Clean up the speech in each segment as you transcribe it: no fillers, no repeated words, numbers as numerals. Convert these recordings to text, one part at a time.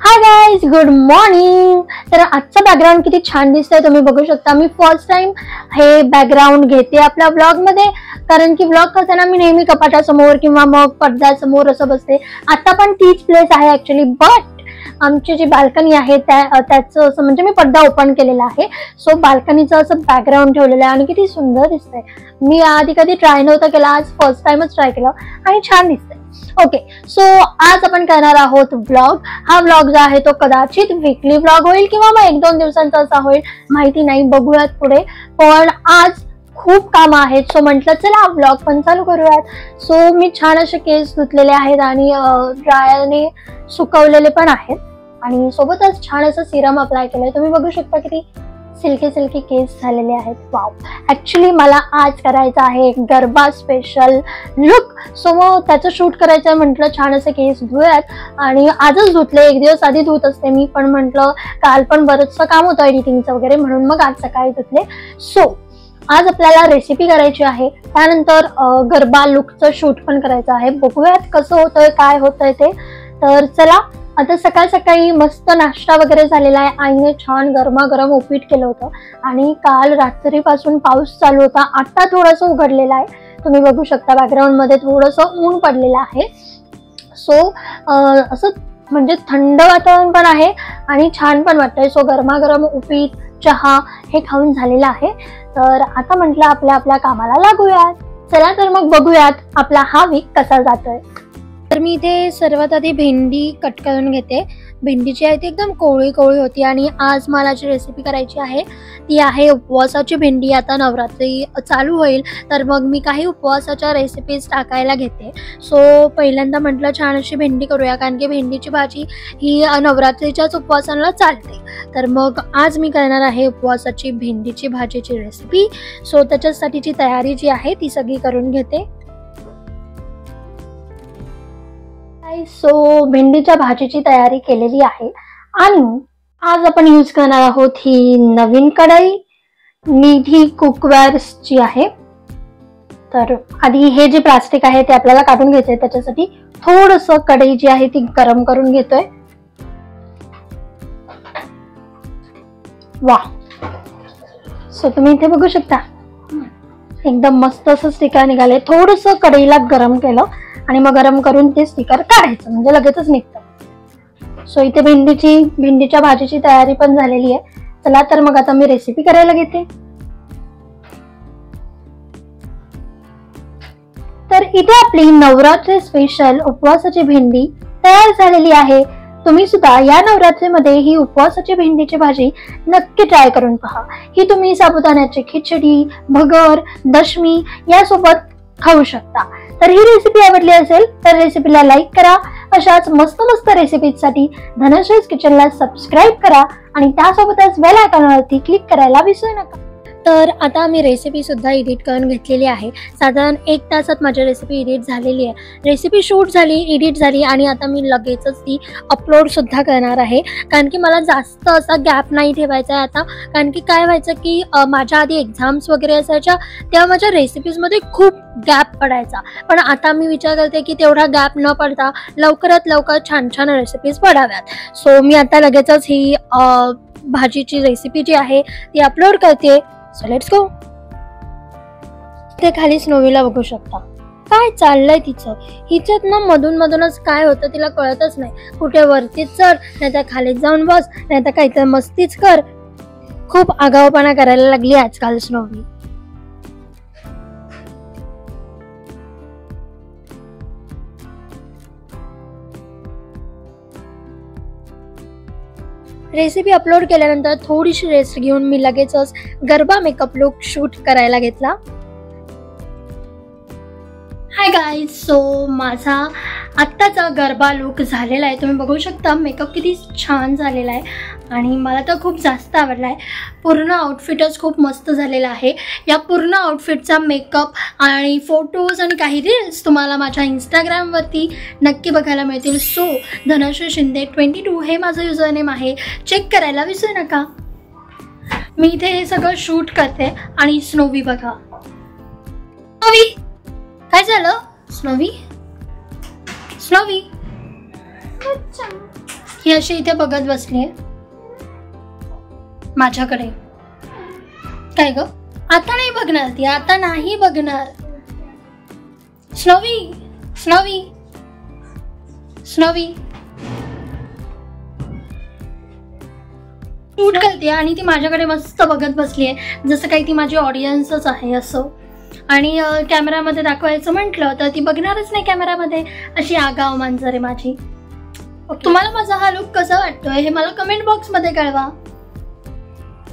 Hi guys, good morning. तर आजचा background किती छान दिसतंय तुम्ही बघू शकता। मी फर्स्ट टाइम हे बॅकग्राऊंड घेते आपल्या ब्लॉग मध्ये, कारण की ब्लॉग करताना मी नेहमी कपाटासमोर किंवा मग पडद्यासमोर असं बसते। आता पण तीच प्लेस आहे ऍक्च्युली, बट आमची जी बाल्कनी आहे त्याचं असं म्हणजे मी पडदा ओपन केलेला आहे, सो बाल्कनीचं असं बॅकग्राऊंड ठेवलेलं आहे आणि किती सुंदर दिसतंय। मी आधी कधी ट्राय नव्हता केला, आज फर्स्ट टाइमच ट्राय केला आणि छान दिसतंय। ओके, सो आज आपण करणार आहोत व्लॉग। हा व्लॉग जो आहे तो कदाचित वीकली व्लॉग होईल किंवा मग 1-2 दिवसांचा असा होईल, माहिती नाही, बघूयात पुढे। पण आज खूप काम आहेत, सो म्हटलं चला व्लॉग पण चालू करूयात। सो मी छान असे केस धुतलेले आहेत आणि ड्रायरने सुकवलेले पण आहेत आणि सोबतच छान असं सिरम अप्लाय केलंय। तुम्ही बघू शकता किती सिल्की सिल्की केस झालेले आहेत। वाव, ऍक्च्युली मला आज करायचं आहे एक गरबा स्पेशल लुक, सो मग त्याचं शूट करायचं आहे। म्हटलं छान असे केस धुयात आणि आजच धुतले, 1 दिवस आधी धुत असते मी, पण म्हटलं काल पण बरंचसं काम होतं एडिटिंगचं वगैरे, म्हणून मग आज सकाळी धुतले। सो आज आपल्याला रेसिपी करायची आहे, त्यानंतर गरबा लुकचं शूट पण करायचं आहे। बघूयात कसं होतंय, काय होतंय ते। तर चला, आता सकाळ सकाळी मस्त नाश्ता वगैरे झालेला आहे। आईने छान गरमागरम उपीट केलं होतं आणि काल रात्रीपासून पाऊस चालू होता, आता थोडंसं उघडलेलं आहे। तुम्ही बघू शकता बॅकग्राऊंड मध्ये थोडंसं ऊन पडलेलं आहे। सो असं म्हणजे थंड वातावरण पण आहे आणि छान पण वाटतंय। सो गरमागरम उपीट, चहा हे खाऊन झालेलं आहे। तर आता म्हटलं आपल्या कामाला लागूयात। चला तर मग बघूयात आपला हा वीक कसा जातोय। तर मी इथे सर्वात आधी भेंडी कट करून घेते। भेंडीची आहे ती एकदम कोवळी कोवळी होती आणि आज मला जी रेसिपी करायची आहे ती आहे उपवासाची भेंडी। आता नवरात्री चालू होईल, तर मग मी काही उपवासाच्या रेसिपीज टाकायला घेते। सो पहिल्यांदा म्हटलं छान अशी भेंडी करूया, कारण की भेंडीची भाजी ही नवरात्रीच्याच उपवासाला चालते। तर मग आज मी करणार आहे उपवासाची भेंडीची भाजीची रेसिपी। सो त्याच्यासाठीची तयारी जी आहे ती सगळी करून घेते। सो भेंडीच्या भाजीची तयारी केलेली आहे आणि आज आपण यूज करणार आहोत ही नवीन कढई, निधी कुकवेअर्सची आहे। तर आधी हे जे प्लास्टिक आहे ते आपल्याला काढून घ्यायचंय, त्याच्यासाठी थोडंसं कढई जी आहे ती गरम करून घेतोय। वा, सो तुम्ही इथे बघू शकता एकदम मस्त असं स्टिकर निघाले। थोडंसं कढईला गरम केलं आणि मग गरम करून ते स्टिकर काढायचं, म्हणजे लगेचच निघतं। सो इथे भेंडीच्या भाजीची तयारी पण झालेली आहे। चला तर मग आता मी रेसिपी करायला घेते। तर इथे आपली नवरात्री स्पेशल उपवासाची भेंडी तयार झालेली आहे। तुम्ही सुद्धा या नवरात्रीमध्ये ही उपवासाची भेंडीची भाजी नक्की ट्राय करून पहा। ही तुम्ही साबुदाण्याची खिचडी, भगर, दशमी यासोबत खाऊ शकता। तर ही रेसिपी आवडली असेल तर रेसिपीला लाईक करा। अशाच मस्त मस्त रेसिपीसाठी धनश्रीज किचनला सबस्क्राईब करा आणि त्यासोबतच बेल आयकॉनवरती क्लिक करायला विसरू नका। तर आता मी रेसिपी सुद्धा एडिट करून घेतलेली आहे। साधारण 1 तासात माझी रेसिपी एडिट झालेली आहे। रेसिपी शूट झाली, एडिट झाली आणि आता मी लगेचच ती अपलोड सुद्धा करणार आहे, कारण की मला जास्त असा गॅप नाही ठेवायचा आहे आता। कारण की काय व्हायचं की माझ्या आधी एक्झाम्स वगैरे असायच्या, तेव्हा माझ्या रेसिपीजमध्ये खूप गॅप पडायचा, पण आता मी विचार करते की तेवढा गॅप न पडता लवकरात लवकर छान छान रेसिपीज पडाव्यात। सो मी आता लगेचच ही भाजीची रेसिपी जी आहे ती अपलोड करते। सो लेट्स गो। ते खाली स्नोवीला बघू शकता काय चाललंय तिचं। हिच्यात ना मधूनच काय होतं तिला कळतच नाही, कुठे वरती चढ, नाही तर खाली जाऊन बस, नाही तर काहीतरी मस्तीच कर। खूप आगाऊपणा करायला लागली आजकाल स्नोवी। रेसिपी अपलोड केल्यानंतर थोडीशी रेस्ट घेऊन मी लगेचच गरबा मेकअप लुक शूट करायला घेतला। हाय गाईज, सो माझा आत्ताचा गरबा लुक झालेला आहे। तुम्ही बघू शकता मेकअप किती छान झालेला आहे आणि मला तर खूप जास्त आवडला आहे। पूर्ण आउटफिटच खूप मस्त झालेला आहे। या पूर्ण आउटफिटचा मेकअप आणि फोटोज आणि काही रील्स तुम्हाला माझ्या इंस्टाग्रामवरती नक्की बघायला मिळतील। सो धनश्री शिंदे 22 हे माझं युजरनेम आहे, चेक करायला विसरू नका। मी इथे हे सगळं शूट करते आणि स्नोवी बघा। स्नोवी काय झालं? स्नोवी, स्नोवी, ही अशी इथे बघत बसली माझ्याकडे. काय ग, आता नाही बघणार ती, आता नाही बघणार. स्नोवी स्नोवी स्नोवी शूट करते आणि ती माझ्याकडे मस्त बघत बसली आहे, जसं काही ती माझी ऑडियन्सच आहे असं. आणि कॅमेरामध्ये दाखवायचं म्हटलं तर ती बघणारच नाही कॅमेरामध्ये, अशी आगाव मांजर आहे माझी. तुम्हाला माझा हा लुक कसा वाटतोय हे मला कमेंट बॉक्समध्ये कळवा.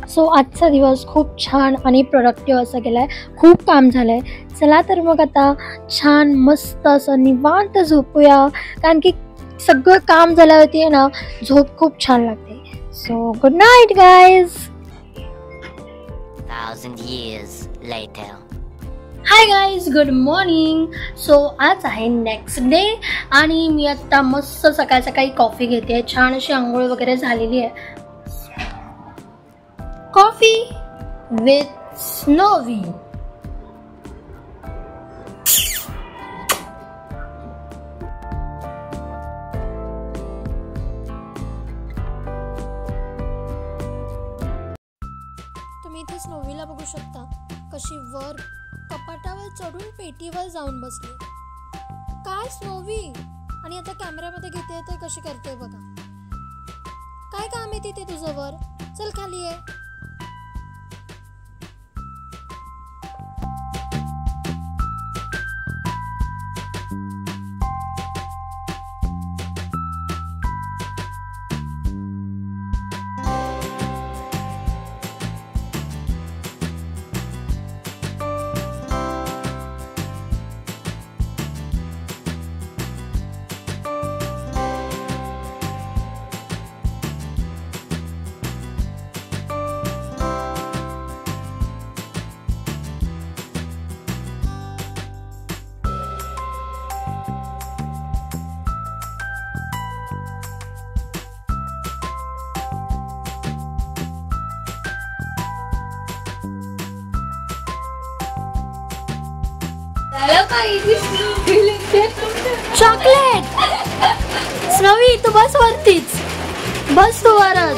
सो आजचा दिवस खूप छान आणि प्रोडक्टिव्ह असा गेलाय, खूप काम झालंय. चला तर मग आता छान मस्त असं निवांत झोपूया, कारण की सगळं काम झाल्यावरती आहे ना झोप खूप छान लागते. So good night guys. 1000 years later. Hi guys, good morning. So आज आहे नेक्स्ट डे आणि मी आता मस्त सकाळ सकाळी कॉफी घेते. छान अशी आंघोळ वगैरे झालेली आहे. Coffee with snowy. तुम्ही इथे स्नोवीला बघू शकता कशी वर कपाटावर चढून पेटीवर जाऊन बसली. काय स्नोवी, आणि आता कॅमेरामध्ये घेते तर कशी करते बघा. काय काम आहे तिथे तुझं वर, चल खाली आहे. चॉकलेट. स्नोवी तू बस वरतीच, बस तू वरच.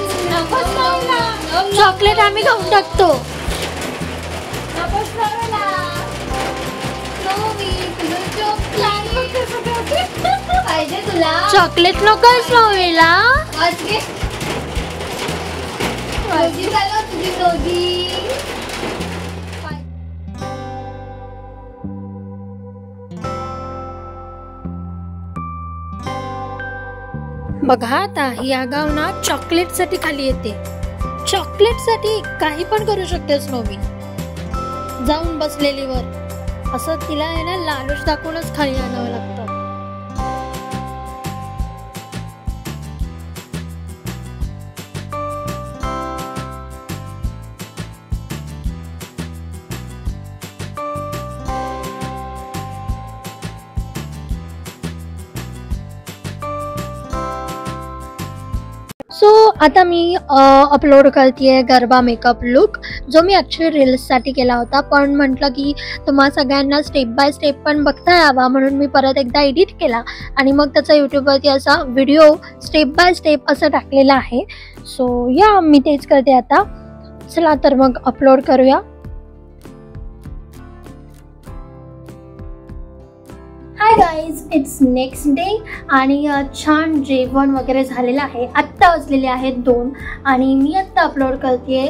चॉकलेट आम्ही खाऊन टाकतो. पाहिजे तुला चॉकलेट नको स्नोवीला. तुझी दोघी. बघा आता ही आगाव ना चॉकलेट साठी खाली येते. चॉकलेट साठी काही पण करू शकते स्नोवी. जाऊन बसलेली वर असं तिला आहे ना लालूच दाखवूनच खाली आणावं लागतं. सो आता मी अपलोड करते गरबा मेकअप लुक, जो मी ॲक्च्युली रील्ससाठी केला होता, पण म्हटलं की तुम्हाला सगळ्यांना स्टेप बाय स्टेप पण बघता यावा म्हणून मी परत एकदा एडिट केला आणि मग त्याचा यूट्यूबवरती असा व्हिडिओ स्टेप बाय स्टेप असं टाकलेला आहे. सो या मी तेच करते आता. चला तर मग अपलोड करूया. Hi guys, it's next day आणि छान जेवण वगैरे झालेलं आहे. आत्ता वाजलेले आहेत 2 आणि मी आत्ता अपलोड करते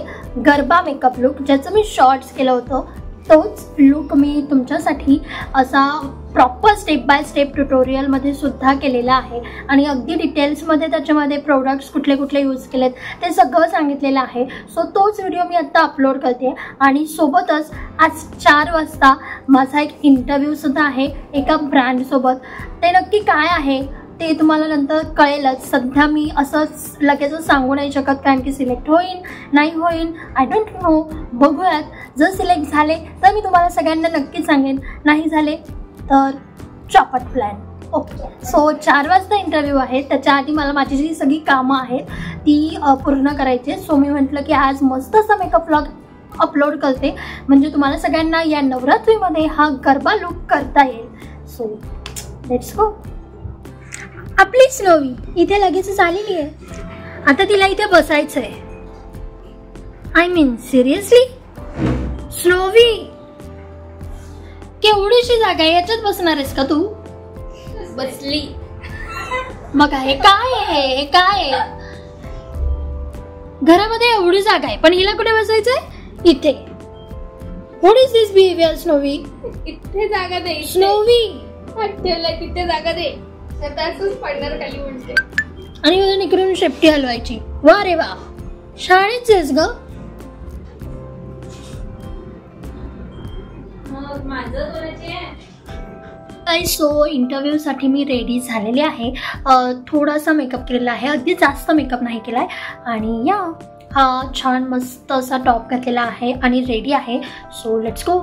गरबा मेकअप लुक, ज्याचं मी शॉर्ट्स केलं होतं. तोच लुक मी तुमच्यासाठी असा प्रॉपर स्टेप बाय स्टेप ट्युटोरियलमध्ये सुद्धा केलेला आहे आणि अगदी डिटेल्समध्ये त्याच्यामध्ये प्रोडक्ट्स कुठले कुठले यूज केलेत ते सगळं सांगितलेलं आहे. सो तोच व्हिडिओ मी आत्ता अपलोड करते आणि सोबतच आज 4 वाजता माझा एक इंटरव्ह्यूसुद्धा आहे एका ब्रँडसोबत. ते नक्की काय आहे ते तुम्हाला नंतर कळेलच. सध्या मी असंच लगेचच सांगू नाही शकत, कारण की सिलेक्ट होईन नाही होईन आय डोंट नो. बघूयात. जर सिलेक्ट झाले तर मी तुम्हाला सगळ्यांना नक्की सांगेन, नाही झाले तर चॉपट प्लॅन. ओके. सो 4 वाजता इंटरव्ह्यू आहे. त्याच्या आधी मला माझी जी सगळी कामं आहेत ती पूर्ण करायची. सो मी म्हटलं की आज मस्त असा मेकअप व्लॉग अपलोड करते, म्हणजे तुम्हाला सगळ्यांना या नवरात्रीमध्ये हा गरबा लुक करता येईल. सो लेट्स गो. आपली स्नोवी इथे लगेच आलेली आहे. आता तिला इथे बसायचंय. आय मीन सिरियसली स्नोवी, केवढीशी जागा आहे, याच्यात बसणार आहेस का तू? बसली. मग हे काय आहे, हे काय आहे? घरामध्ये एवढी जागा आहे पण हिला कुठे बसायचंय? इथे. What is this behaviour snowy? इथे जागा दे. स्नोवी ठेवला तिथे जागा दे. त्यातून पडणार खाली म्हणते. आणि अजून इकडून शेपटी हलवायची. वा रे वा, शाळेत आहेस ग. सो इंटरव्ह्यू साठी मी रेडी झालेली आहे. थोडासा मेकअप केलेला आहे, अगदी जास्त मेकअप नाही केलाय. आणि या हा छान मस्त असा टॉप घातलेला आहे आणि रेडी आहे. So let's go.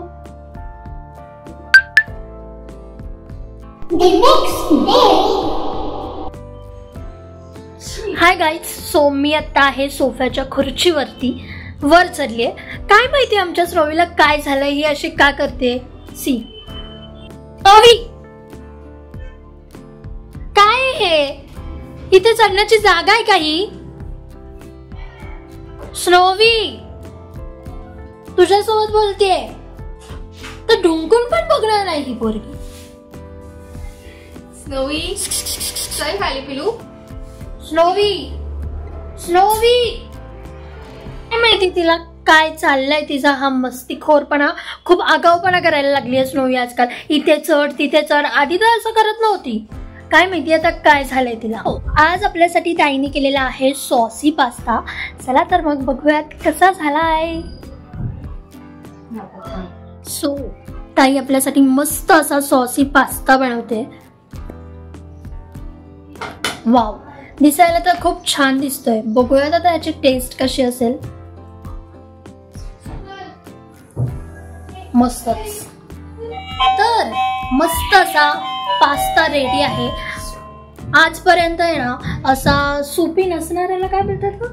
Hi guys, so मी आता आहे सोफ्याच्या खुर्चीवरती वर चढलीये. काय माहिती आमच्या स्नोवीला काय झालंय, ही अशी का करते. सी स्नोवी, काय हे? इथे चढण्याची जागा आहे काही? स्नोवी, तुझ्यासोबत बोलतेय तर ढुंकून पण बघणार नाही ही पोरगी. स्नोवी चल खाली पिलू. स्नोवी, स्नोवी, काय माहिती तिला काय चाललंय. तिचा हा मस्तीखोरपणा, खूप आगाऊपणा करायला लागली आहे स्नोवी आजकाल. इथे चढ तिथे चढ, आधी तर असं करत नव्हती. काय माहिती आता काय झालंय तिला. आज आपल्यासाठी ताईने केलेला आहे सॉसी पास्ता. चला तर मग बघूयात कसा झालाय. सो ताई आपल्यासाठी मस्त असा सॉसी पास्ता बनवते. वाव, दिसायला तर खूप छान दिसतोय. बघूयात आता याची टेस्ट कशी असेल. मस्तच. तर मस्त असा पास्ता रेडी आहे. आजपर्यंत आहे ना असा सुपी नसणाऱ्याला काय बोलतात,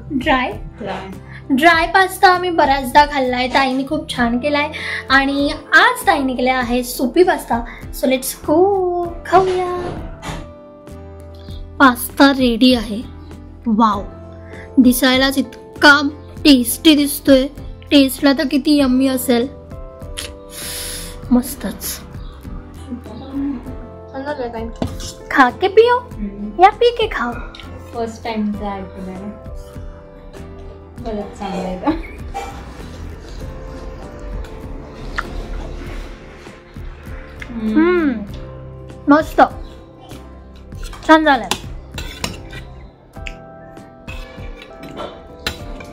ड्राय पास्ता आम्ही बऱ्याचदा खाल्लाय. ताईने खूप छान केलाय आणि आज ताईने केला आहे soupy pasta. So let's go, खाऊया. पास्ता रेडी आहे. वाव, दिसायलाच इतका टेस्टी दिसतोय. टेस्टला तर किती यम्मी असेल. मस्तच. खा के पियो या पी के खाओ. फर्स्ट टाइम ट्राय केलं. बरंच चांगलं आहे का? मस्त, छान झालंय.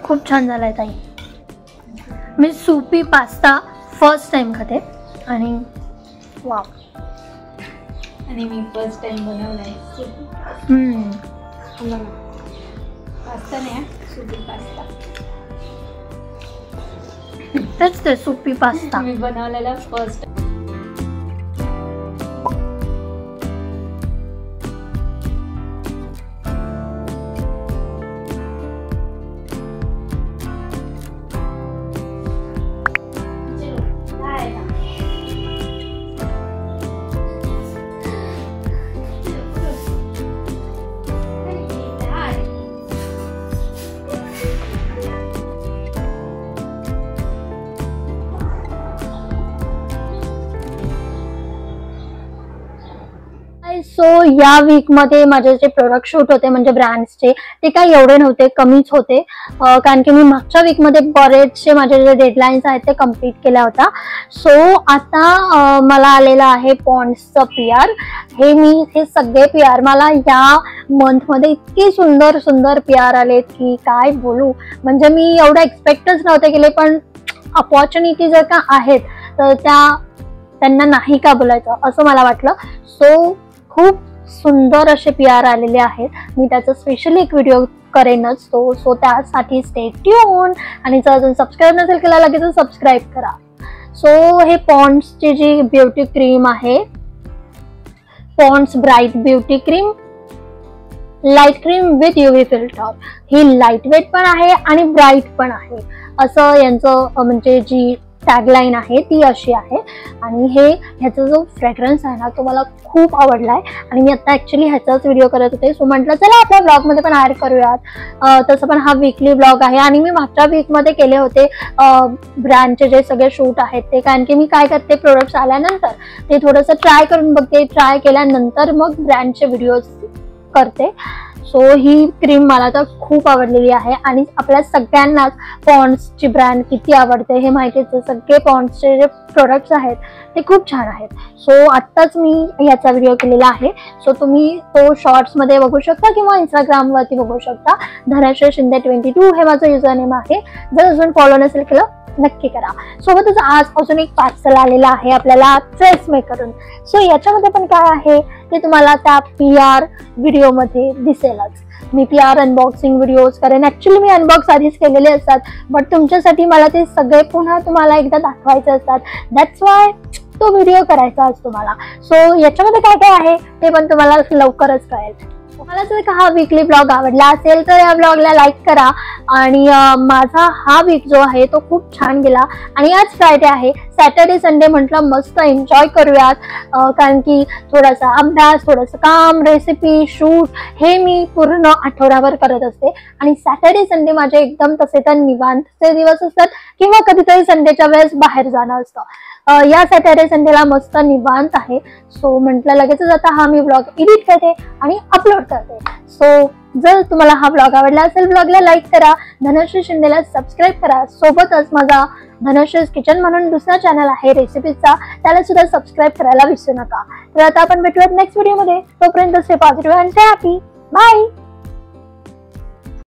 खूप छान झालाय ताई. मी सुपी पास्ता फर्स्ट टाइम खाते आणि वाव. आणि मी फर्स्ट टाइम बनवलाय पास्ता नाही, सुपी पास्ता. तेच ते सुपी पास्ता मी बनवलेला फर्स्ट. सो या वीक मध्ये माझे जे प्रोडक्ट शूट होते म्हणजे ब्रँड्सचे, ते काही एवढे नव्हते, कमीच होते. कारण की मी मागच्या वीक मध्ये बरेचसे माझे जे डेडलाईन्स आहेत ते कम्प्लीट केल्या होत्या. सो आता मला आलेलं आहे पॉन्ड्सचं PR. हे सगळे PR मला या मंथ मध्ये इतके सुंदर सुंदर PR आलेत की काय बोलू. म्हणजे मी एवढं एक्सपेक्टच नव्हते केले, पण अपॉर्च्युनिटी जर का आहेत तर त्यांना नाही का बोलायचं असं मला वाटलं. सो खूप सुंदर असे PR आलेले आहेत. मी त्याचा स्पेशली एक व्हिडिओ करेनच. सो त्यासाठी स्टे ट्यून. आणि जर अजून सबस्क्राईब नसेल केला लगेच सबस्क्राईब करा. सो हे पॉन्ड्सची जी ब्युटी क्रीम आहे, Pond's bright beauty cream light cream with UV filter. ही लाईट वेट पण आहे आणि ब्राईट पण आहे. असं यांचं म्हणजे जी टॅगलाईन आहे ती अशी आहे. आणि ह्याचा जो फ्रेग्रन्स आहे ना तो मला खूप आवडलाय आणि मी आता ऍक्च्युली ह्याचाच व्हिडिओ करत होते. सो म्हटलं चला आपल्या ब्लॉगमध्ये पण ऍड करूयात. तसं पण हा वीकली ब्लॉग आहे आणि मी मागच्या वीकमध्ये केले होते ब्रँडचे जे सगळे शूट आहेत ते. कारण की मी काय करते, प्रोडक्ट्स आल्यानंतर ते थोडंसं ट्राय करून बघते, ट्राय केल्यानंतर मग ब्रँडचे व्हिडिओज करते. सो ही क्रीम मला तर खूप आवडलेली आहे आणि आपल्या सगळ्यांनाच पॉन्ड्सची ब्रँड किती आवडते हे माहितीच आहे. सगळे पॉन्ड्सचे जे प्रोडक्ट्स आहेत ते खूप छान आहेत. सो आत्ताच मी याचा व्हिडिओ केलेला आहे. सो तुम्ही तो शॉर्ट्समध्ये बघू शकता किंवा इंस्टाग्रामवरती बघू शकता. धनश्री शिंदे 22 हे माझं युजर नेम आहे. जर अजून फॉलो नसेल केलं नक्की करा. सोबतच आज अजून एक पार्सल आलेला आहे आपल्याला ड्रेसमेकरून. सो याच्यामध्ये पण काय आहे ते तुम्हाला त्या PR व्हिडिओमध्ये दिसेलच. मी PR अनबॉक्सिंग व्हिडिओज करेन. ऍक्च्युली मी अनबॉक्स आधीच केलेले असतात, बट तुमच्यासाठी मला ते सगळे पुन्हा तुम्हाला एकदा दाखवायचे असतात. दॅट्स वाय तो व्हिडिओ करायचा आज तुम्हाला. सो याच्यामध्ये काय काय आहे ते पण तुम्हाला लवकरच कळेल. तुम्हाला जर का हा वीकली ब्लॉग आवडला असेल तर या ब्लॉगला लाईक करा. आणि माझा हा वीक जो आहे तो खूप छान गेला. आणि आज फ्रायडे आहे, सॅटर्डे संडे म्हटलं मस्त एन्जॉय करूयात. कारण की थोडासा अभ्यास, थोडंसं काम, रेसिपी, शूट हे मी पूर्ण आठवड्याभर करत असते. आणि सॅटर्डे संडे माझे एकदम तसे तर निवांतचे दिवस असतात किंवा कधीतरी संडेच्या वेळेस बाहेर जाणं असतं. या सॅटर्डे संडेला मस्त निवांत आहे. सो म्हटलं लगेचच आता हा मी ब्लॉग एडिट करते आणि अपलोड करते. सो जर तुम्हाला हा ब्लॉग आवडला असेल ब्लॉगला लाईक करा, धनश्री शिंदेला सबस्क्राईब करा. सोबतच माझा धनश्रीज किचन म्हणून दुसरा चॅनल आहे रेसिपीजचा, त्याला सुद्धा सबस्क्राईब करायला विसरू नका. तर आता आपण भेटूयात नेक्स्ट व्हिडिओमध्ये. तोपर्यंत stay positive and stay happy. Bye.